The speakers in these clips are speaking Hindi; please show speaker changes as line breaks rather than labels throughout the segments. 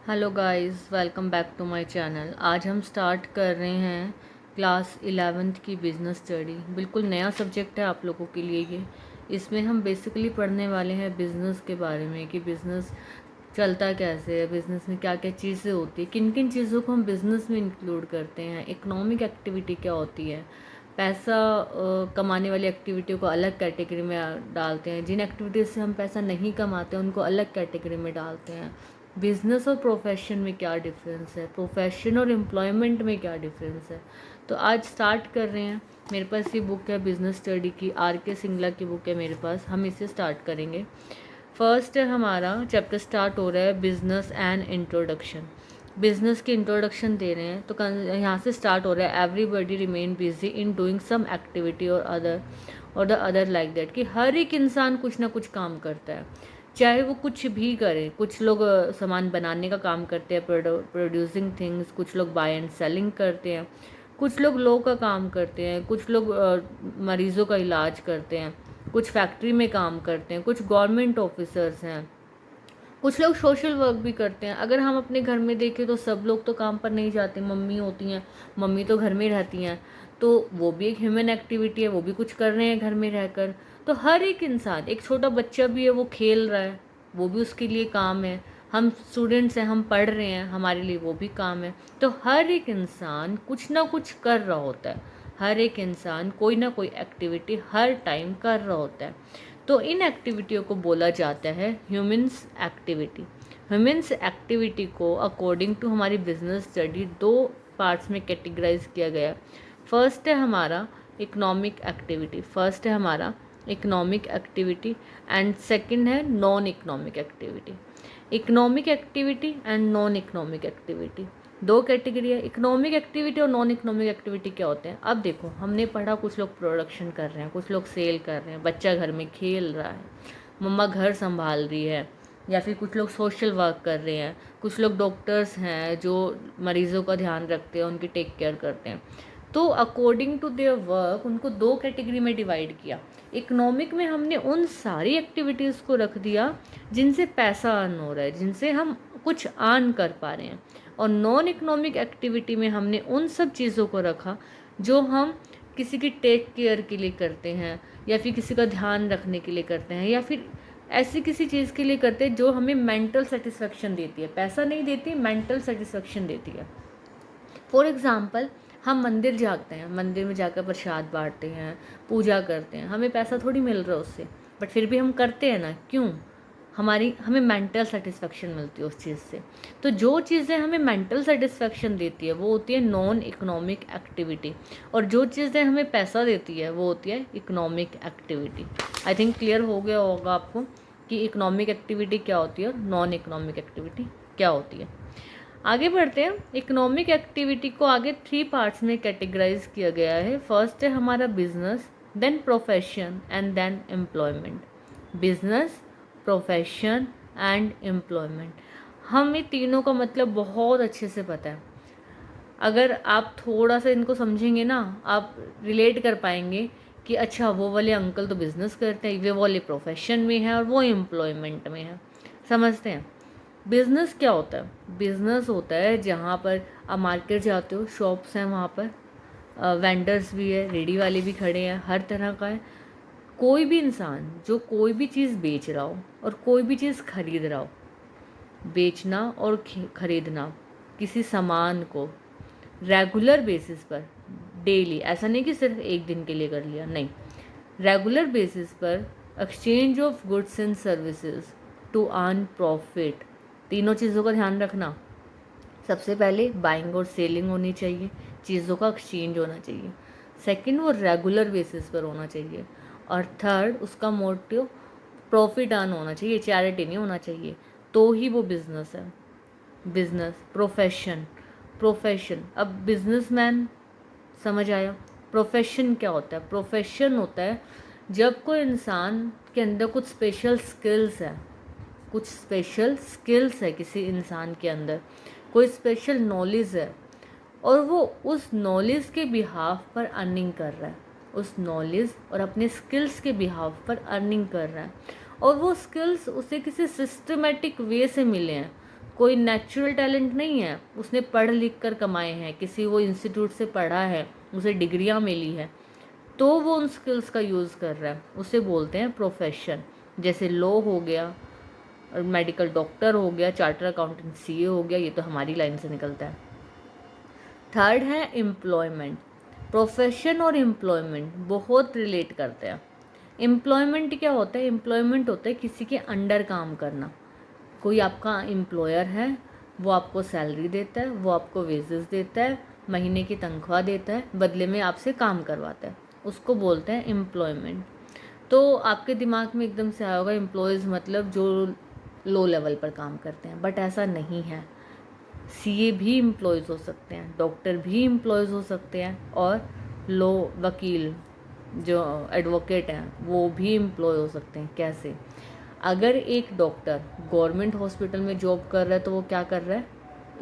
Hello guys, welcome back to my channel. आज हम स्टार्ट कर रहे हैं क्लास 11th की बिज़नेस स्टडी। बिल्कुल नया सब्जेक्ट है आप लोगों के लिए ये। इसमें हम बेसिकली पढ़ने वाले हैं बिज़नेस के बारे में कि बिज़नेस चलता कैसे है, बिज़नेस में क्या क्या चीज़ें होती है, किन किन चीज़ों को हम बिज़नेस में इंक्लूड करते हैं, इकोनॉमिक एक्टिविटी क्या होती है, पैसा कमाने वाली एक्टिविटी को अलग कैटेगरी में डालते हैं, जिन एक्टिविटीज़ से हम पैसा नहीं कमाते उनको अलग कैटेगरी में डालते हैं। बिजनेस और प्रोफेशन में क्या डिफरेंस है, प्रोफेशन और एम्प्लॉयमेंट में क्या डिफरेंस है। तो आज स्टार्ट कर रहे हैं। मेरे पास ये बुक है बिजनेस स्टडी की, R.K. सिंगला की बुक है मेरे पास। हम इसे स्टार्ट करेंगे। फर्स्ट है हमारा चैप्टर स्टार्ट हो रहा है बिजनेस एंड इंट्रोडक्शन। बिजनेस की इंट्रोडक्शन दे रहे हैं तो यहाँ से स्टार्ट हो रहा है everybody remain busy in doing some activity और द अदर लाइक दैट, कि हर एक इंसान कुछ ना कुछ काम करता है, चाहे वो कुछ भी करे। कुछ लोग सामान बनाने का काम करते हैं, प्रोड्यूसिंग थिंग्स, कुछ लोग बाय एंड सेलिंग करते हैं, कुछ लोग लॉ का काम करते हैं, कुछ लोग मरीज़ों का इलाज करते हैं, कुछ फैक्ट्री में काम करते हैं, कुछ गवर्नमेंट ऑफिसर्स हैं, कुछ लोग सोशल वर्क भी करते हैं। अगर हम अपने घर में देखें तो सब लोग तो काम पर नहीं जाते, मम्मी होती हैं, मम्मी तो घर में रहती हैं, तो वो भी एक ह्यूमन एक्टिविटी है, वो भी कुछ कर रहे हैं घर में रहकर। तो हर एक इंसान, एक छोटा बच्चा भी है वो खेल रहा है, वो भी उसके लिए काम है। हम स्टूडेंट्स हैं, हम पढ़ रहे हैं, हमारे लिए वो भी काम है। तो हर एक इंसान कुछ ना कुछ कर रहा होता है, हर एक इंसान कोई ना कोई एक्टिविटी हर टाइम कर रहा होता है। तो इन एक्टिविटियों को बोला जाता है ह्यूमन्स एक्टिविटी। ह्यूमन्स एक्टिविटी को अकॉर्डिंग टू हमारी बिजनेस स्टडी दो पार्ट्स में कैटेगराइज किया गया। फर्स्ट है हमारा इकोनॉमिक एक्टिविटी, फर्स्ट है हमारा इकोनॉमिक एक्टिविटी एंड सेकंड है non economic activity. Economic activity and non economic activity दो कैटेगरी है। इकोनॉमिक एक्टिविटी और नॉन इकोनॉमिक एक्टिविटी क्या होते हैं? अब देखो, हमने पढ़ा कुछ लोग प्रोडक्शन कर रहे हैं, कुछ लोग सेल कर रहे हैं, बच्चा घर में खेल रहा है, मम्मा घर संभाल रही है, या फिर कुछ लोग सोशल वर्क कर रहे हैं, कुछ लोग डॉक्टर्स हैं जो मरीज़ों का ध्यान रखते हैं, उनकी टेक केयर करते हैं। तो अकॉर्डिंग टू देयर वर्क उनको दो कैटेगरी में डिवाइड किया। इकोनॉमिक में हमने उन सारी एक्टिविटीज़ को रख दिया जिनसे पैसा अर्न हो रहा है, जिनसे हम कुछ अर्न कर पा रहे हैं। और नॉन इकोनॉमिक एक्टिविटी में हमने उन सब चीज़ों को रखा जो हम किसी की टेक केयर के लिए करते हैं, या फिर किसी का ध्यान रखने के लिए करते हैं, या फिर ऐसी किसी चीज़ के लिए करते हैं जो हमें मेंटल सेटिस्फेक्शन देती है, पैसा नहीं देती, मेंटल सेटिस्फेक्शन देती है। फॉर एग्ज़ाम्पल, हम मंदिर जाते हैं, मंदिर में जाकर प्रसाद बांटते हैं, पूजा करते हैं, हमें पैसा थोड़ी मिल रहा है उससे, बट फिर भी हम करते हैं ना। क्यों? हमें मेंटल सेटिस्फेक्शन मिलती है उस चीज़ से। तो जो चीज़ें हमें मेंटल सेटिस्फेक्शन देती है वो होती है नॉन इकोनॉमिक एक्टिविटी, और जो चीज़ें हमें पैसा देती है वो होती है economic activity. I think clear हो गया होगा आपको कि इकोनॉमिक एक्टिविटी क्या होती है और नॉन इकोनॉमिक एक्टिविटी क्या होती है। आगे बढ़ते हैं। इकोनॉमिक एक्टिविटी को आगे 3 पार्ट्स में कैटेगराइज किया गया है। फर्स्ट है हमारा business, then profession and then employment. Business, profession and employment, हमें तीनों का मतलब बहुत अच्छे से पता है। अगर आप थोड़ा सा इनको समझेंगे ना, आप रिलेट कर पाएंगे कि अच्छा वो वाले अंकल तो बिजनेस करते हैं, वो वाले प्रोफेशन में है और वो एम्प्लॉयमेंट में है। समझते हैं बिजनेस क्या होता है? बिजनेस होता है जहाँ पर आप मार्केट जाते हो, शॉप्स हैं, वहाँ पर वेंडर्स भी है, रेडी वाले भी खड़े हैं, हर तरह का है। कोई भी इंसान जो कोई भी चीज़ बेच रहा हो और कोई भी चीज़ खरीद रहा हो, बेचना और खरीदना किसी सामान को रेगुलर बेसिस पर, डेली, ऐसा नहीं कि सिर्फ एक दिन के लिए कर लिया, नहीं, रेगुलर बेसिस पर exchange of goods and services to earn profit. तीनों चीज़ों का ध्यान रखना। सबसे पहले बाइंग और सेलिंग होनी चाहिए, चीज़ों का एक्सचेंज होना चाहिए। सेकंड, वो रेगुलर बेसिस पर होना चाहिए। और थर्ड, उसका मोटिव प्रॉफिट अर्न होना चाहिए, चैरिटी नहीं होना चाहिए। तो ही वो बिजनेस है। बिजनेस, प्रोफेशन, प्रोफेशन, अब बिजनेसमैन समझ आया। प्रोफेशन क्या होता है? प्रोफेशन होता है जब कोई इंसान के अंदर कुछ स्पेशल स्किल्स है, कुछ स्पेशल स्किल्स है किसी इंसान के अंदर, कोई स्पेशल नॉलेज है, और वो उस नॉलेज के बिहाफ पर अर्निंग कर रहा है, उस नॉलेज और अपने स्किल्स के बिहाफ पर अर्निंग कर रहा है, और वो स्किल्स उसे किसी सिस्टमेटिक वे से मिले हैं। कोई नेचुरल टैलेंट नहीं है, उसने पढ़ लिख कर कमाए हैं, किसी वो इंस्टीट्यूट से पढ़ा है, उसे डिग्रियां मिली है, तो वो उन स्किल्स का यूज़ कर रहा है, उसे बोलते हैं प्रोफेशन। जैसे लॉ हो गया, और मेडिकल डॉक्टर हो गया, चार्टर अकाउंटेंट सीए हो गया, ये तो हमारी लाइन से निकलता है। थर्ड है एम्प्लॉयमेंट। प्रोफेशन और एम्प्लॉयमेंट बहुत रिलेट करते हैं। एम्प्लॉयमेंट क्या होता है? एम्प्लॉयमेंट होता है किसी के अंडर काम करना। कोई आपका एम्प्लॉयर है, वो आपको सैलरी देता है, वो आपको वेजेस देता है, महीने की तनख्वाह देता है, बदले में आपसे काम करवाता है, उसको बोलते हैं एम्प्लॉयमेंट। तो आपके दिमाग में एकदम से आया होगा एम्प्लॉयज़ मतलब जो लो लेवल पर काम करते हैं, बट ऐसा नहीं है। सीए भी एम्प्लॉयज़ हो सकते हैं, डॉक्टर भी एम्प्लॉयज़ हो सकते हैं, और लो वकील जो एडवोकेट हैं वो भी एम्प्लॉय हो सकते हैं। कैसे? अगर एक डॉक्टर गवर्नमेंट हॉस्पिटल में जॉब कर रहा है तो वो क्या कर रहा है?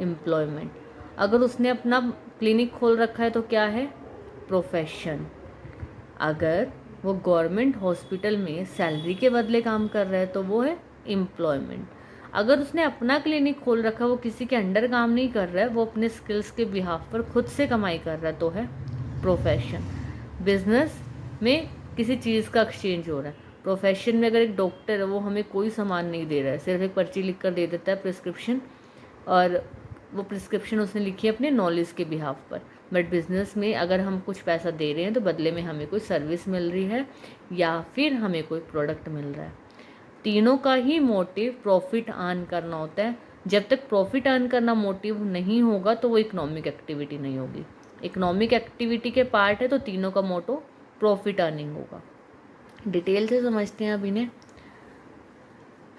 एम्प्लॉयमेंट। अगर उसने अपना क्लिनिक खोल रखा है तो क्या है? प्रोफेशन। अगर वो गवर्नमेंट हॉस्पिटल में सैलरी के बदले काम कर रहा है तो वो है एम्प्लॉयमेंट। अगर उसने अपना क्लिनिक खोल रखा, वो किसी के अंडर काम नहीं कर रहा है, वो अपने स्किल्स के बिहाफ पर खुद से कमाई कर रहा है, तो है प्रोफेशन। बिजनेस में किसी चीज़ का एक्सचेंज हो रहा है। प्रोफेशन में अगर एक डॉक्टर है, वो हमें कोई सामान नहीं दे रहा है, सिर्फ एक पर्ची लिख कर दे देता है प्रिस्क्रिप्शन, और वो प्रिस्क्रिप्शन उसने लिखी है अपने नॉलेज के बिहाफ पर। बट बिज़नेस में अगर हम कुछ पैसा दे रहे हैं तो बदले में हमें कोई सर्विस मिल रही है या फिर हमें कोई प्रोडक्ट मिल रहा है। तीनों का ही मोटिव प्रॉफिट अर्न करना होता है। जब तक प्रॉफिट अर्न करना मोटिव नहीं होगा तो वो इकोनॉमिक एक्टिविटी नहीं होगी। इकोनॉमिक एक्टिविटी के पार्ट है तो तीनों का मोटो प्रॉफिट अर्निंग होगा। डिटेल से समझते हैं अब इन्हें।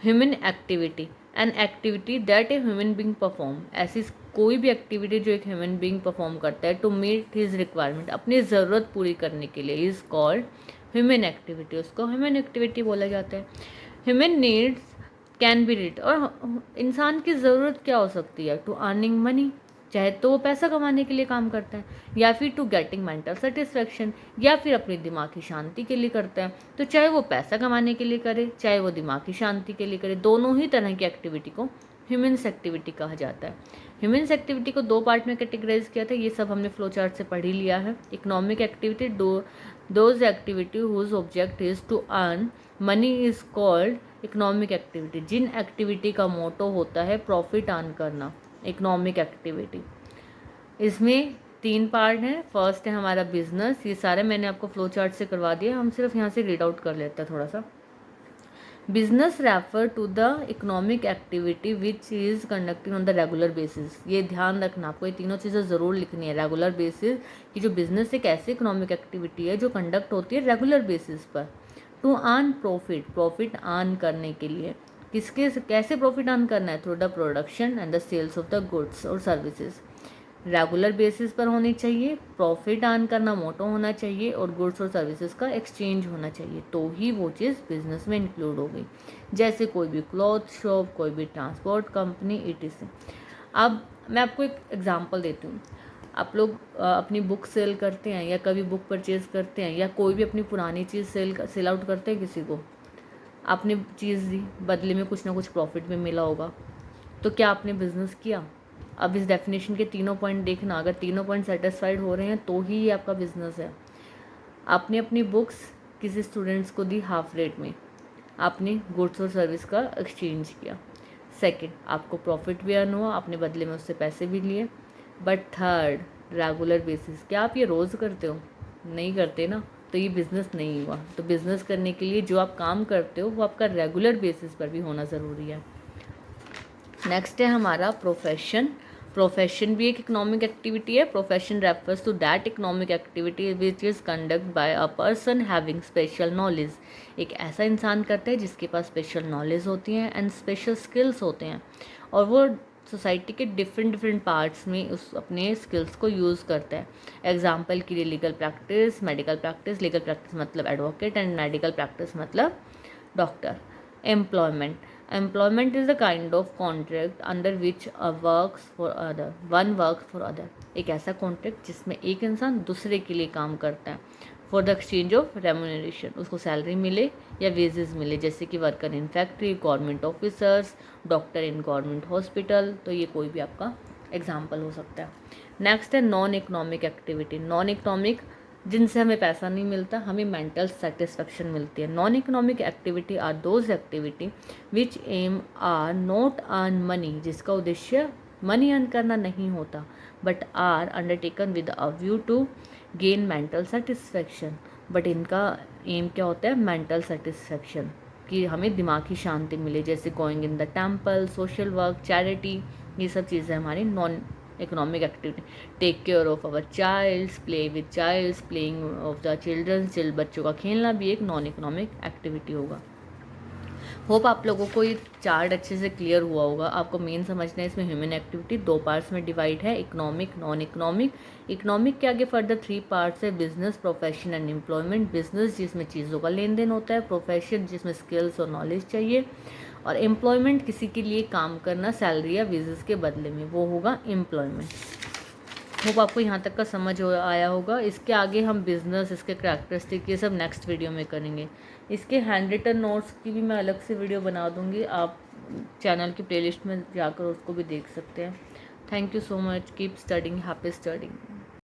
Human activity, an activity that a human being perform. ऐसी कोई भी एक्टिविटी जो एक ह्यूमन बीइंग परफॉर्म करता है टू मीट हिज रिक्वायरमेंट, अपनी ज़रूरत पूरी करने के लिए, इज़ कॉल्ड ह्यूमन एक्टिविटी। उसको ह्यूमन एक्टिविटी बोला जाता है। Human needs can be read, और इंसान की ज़रूरत क्या हो सकती है? टू अर्निंग मनी, चाहे तो वो पैसा कमाने के लिए काम करता है, या फिर टू गेटिंग मेंटल सेटिस्फेक्शन, या फिर अपनी दिमाग की शांति के लिए करता है। तो चाहे वो पैसा कमाने के लिए करे, चाहे वो दिमाग की शांति के लिए करे, दोनों ही तरह की एक्टिविटी को ह्यूमन्स एक्टिविटी कहा जाता है। ह्यूमन्स एक्टिविटी को दो पार्ट में कैटेगराइज किया था, ये सब हमने फ्लो चार्ट से पढ़ ही लिया है। Economic activity, those activity whose object is to earn money is called economic activity. जिन एक्टिविटी का मोटो होता है प्रॉफिट अर्न करना, इकोनॉमिक एक्टिविटी। इसमें तीन पार्ट हैं। फर्स्ट है हमारा बिजनेस, ये सारे मैंने आपको फ्लो चार्ट से करवा दिया, हम सिर्फ यहाँ से रीड आउट कर लेते हैं थोड़ा सा। Business refer to the economic activity which is conducting on the regular basis. ये ध्यान रखना, आपको ये तीनों चीज़ें ज़रूर लिखनी है। रेगुलर बेसिस कि जो बिजनेस एक ऐसी इकोनॉमिक एक्टिविटी है जो कंडक्ट होती है रेगुलर बेसिस पर। To earn profit, profit earn करने के लिए किसके कैसे प्रॉफिट अर्न करना है? Through the production and the sales of the goods और सर्विसेज। रेगुलर बेसिस पर होनी चाहिए, प्रॉफिट अर्न करना मोटो होना चाहिए, और गुड्स और सर्विसेज का एक्सचेंज होना चाहिए, तो ही वो चीज़ बिजनेस में इंक्लूड होगी। जैसे कोई भी क्लॉथ शॉप, कोई भी ट्रांसपोर्ट कंपनी, इटीसी। अब मैं आपको एक एग्जांपल देती हूँ। आप लोग अपनी बुक सेल करते हैं, या कभी बुक परचेज करते हैं, या कोई भी अपनी पुरानी चीज़ सेल आउट करते हैं किसी को, आपने चीज़ दी, बदले में कुछ ना कुछ प्रॉफिट में मिला होगा, तो क्या आपने बिजनेस किया? अब इस डेफिनेशन के तीनों पॉइंट देखना, अगर तीनों पॉइंट सेटिस्फाइड हो रहे हैं तो ही ये आपका बिजनेस है। आपने अपनी बुक्स किसी स्टूडेंट्स को दी हाफ रेट में, आपने गुड्स और सर्विस का एक्सचेंज किया। सेकंड, आपको प्रॉफिट भी अर्न हुआ, आपने बदले में उससे पैसे भी लिए। बट थर्ड, रेगुलर बेसिस, क्या आप ये रोज़ करते हो? नहीं करते ना, तो ये बिज़नेस नहीं हुआ। तो बिज़नेस करने के लिए जो आप काम करते हो वो आपका रेगुलर बेसिस पर भी होना ज़रूरी है। नेक्स्ट है हमारा प्रोफेशन। प्रोफेशन भी एक इकोनॉमिक एक्टिविटी है। Profession refers to that economic activity which is conduct by a person having special knowledge. एक ऐसा इंसान करता है जिसके पास स्पेशल नॉलेज होती है एंड स्पेशल स्किल्स होते हैं, और वो सोसाइटी के डिफरेंट पार्ट्स में उस अपने स्किल्स को यूज़ करता है। एग्जाम्पल के लिए legal practice, medical practice, legal practice मतलब एडवोकेट एंड मेडिकल प्रैक्टिस मतलब doctor. Employment, employment is the kind of contract under which one works for other। एक ऐसा कॉन्ट्रैक्ट जिसमें एक इंसान दूसरे के लिए काम करता है। For the exchange of remuneration, उसको सैलरी मिले या वेजेस मिले, जैसे कि worker in factory, government officers, doctor in government hospital, तो ये कोई भी आपका एग्जाम्पल हो सकता है। नेक्स्ट है non economic activity. Non economic जिनसे हमें पैसा नहीं मिलता, हमें मेंटल सेटिस्फेक्शन मिलती है। Non economic activity are those activity which aim are not earn money, जिसका उद्देश्य मनी अर्न करना नहीं होता, but are undertaken with a view to gain mental satisfaction. But इनका एम क्या होता है? मेंटल सेटिस्फेक्शन, कि हमें दिमाग की शांति मिले, जैसे going in the temple, social work, charity, ये सब चीज़ें हमारी non economic activity. Take care of our childs, play with childs, playing of the childrens, बच्चों का खेलना भी एक नॉन इकोनॉमिक एक्टिविटी होगा। होप आप लोगों को ये चार्ट अच्छे से क्लियर हुआ होगा। आपको मेन समझना है इसमें ह्यूमन एक्टिविटी 2 पार्ट्स में डिवाइड है, इकोनॉमिक, नॉन इकोनॉमिक। इकोनॉमिक के आगे फर्दर 3 पार्ट्स है, business, profession and employment. Business जिसमें चीज़ों का लेन देन होता है, प्रोफेशन जिसमें स्किल्स और नॉलेज चाहिए, और एम्प्लॉयमेंट किसी के लिए काम करना सैलरी या वेजेस के बदले में, वो होगा एम्प्लॉयमेंट। होप आपको यहाँ तक का समझ आया होगा। इसके आगे हम बिज़नेस, इसके करैक्टरिस्टिक, ये सब नेक्स्ट वीडियो में करेंगे। इसके हैंड रिटन नोट्स की भी मैं अलग से वीडियो बना दूँगी, आप चैनल की प्लेलिस्ट में जाकर उसको भी देख सकते हैं। Thank you so much, keep studying, happy studying.